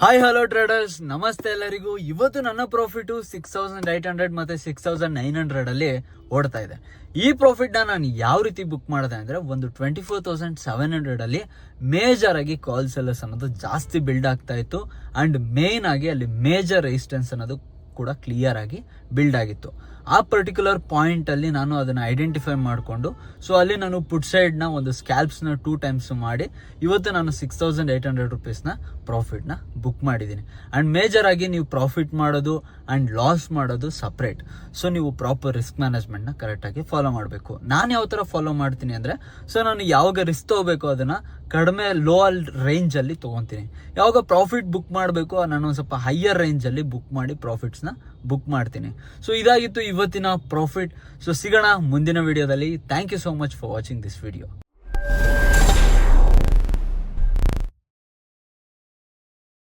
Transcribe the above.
Hi hello traders, ನಮಸ್ತೆ ಎಲ್ಲರಿಗೂ. ಇವತ್ತು ನನ್ನ ಪ್ರಾಫಿಟ್ 6800 ಮತ್ತೆ 6900 ಅಲ್ಲಿ ಓಡ್ತಾ ಇದೆ. ಈ ಪ್ರಾಫಿಟ್ ನಾನು ಯಾವ ರೀತಿ ಬುಕ್ ಮಾಡಿದೆ ಅಂದ್ರೆ, ಒಂದು 24700 ಅಲ್ಲಿ ಮೇಜರ್ ಆಗಿ ಕಾಲ್ ಸೆಲ್ಲರ್ಸ್ ಅನ್ನೋದು ಜಾಸ್ತಿ ಬಿಲ್ಡ್ ಆಗ್ತಾ ಇತ್ತು. ಅಂಡ್ ಮೇನ್ ಆಗಿ ಅಲ್ಲಿ ಮೇಜರ್ ರೆಸಿಸ್ಟೆನ್ಸ್ ಅನ್ನೋದು ಕೂಡ ಕ್ಲಿಯರ್ ಆಗಿ ಬಿಲ್ಡ್ ಆಗಿತ್ತು. ಆ ಪರ್ಟಿಕ್ಯುಲರ್ ಪಾಯಿಂಟ್ ಅಲ್ಲಿ ನಾನು ಅದನ್ನ ಐಡೆಂಟಿಫೈ ಮಾಡಿಕೊಂಡು, ಸೊ ಅಲ್ಲಿ ನಾನು ಪುಟ್ ಸೈಡ್ ನ ಒಂದು ಸ್ಕ್ಯಾಲ್ಪ್ಸ್ ನ 2 ಟೈಮ್ಸ್ ಮಾಡಿ ಇವತ್ತು ನಾನು 6800 rupees ನ ಪ್ರಾಫಿಟ್ ನ ಬುಕ್ ಮಾಡಿದ್ದೀನಿ. ಅಂಡ್ ಮೇಜರ್ ಆಗಿ ನೀವು ಪ್ರಾಫಿಟ್ ಮಾಡೋದು ಅಂಡ್ ಲಾಸ್ ಮಾಡೋದು ಸಪ್ರೇಟ್. ಸೊ ನೀವು ಪ್ರಾಪರ್ ರಿಸ್ಕ್ ಮ್ಯಾನೇಜ್ಮೆಂಟ್ ನ ಕರೆಕ್ಟ್ ಆಗಿ ಫಾಲೋ ಮಾಡಬೇಕು. ನಾನು ಯಾವ ತರ ಫಾಲೋ ಮಾಡ್ತೀನಿ ಅಂದ್ರೆ, ಸೊ ನಾನು ಯಾವಾಗ ರಿಸ್ಕ್ ತಗೋಬೇಕು ಅದನ್ನ ಕಡಿಮೆ ಲೋ ರೇಂಜ್ ಅಲ್ಲಿ ತಗೊಂತೀನಿ. ಯಾವಾಗ ಪ್ರಾಫಿಟ್ ಬುಕ್ ಮಾಡಬೇಕು ನಾನು ಒಂದು ಸ್ವಲ್ಪ ಹೈಯರ್ ರೇಂಜ್ ಅಲ್ಲಿ ಬುಕ್ ಮಾಡಿ ಪ್ರಾಫಿಟ್ಸ್ ನ ಬುಕ್ ಮಾಡ್ತೀನಿ. ಸೊ ಇದಾಗಿತ್ತು ಇವತ್ತಿನ ಪ್ರಾಫಿಟ್. ಸೊ ಸಿಗೋಣ ಮುಂದಿನ ವಿಡಿಯೋದಲ್ಲಿ. Thank you so much for watching this video.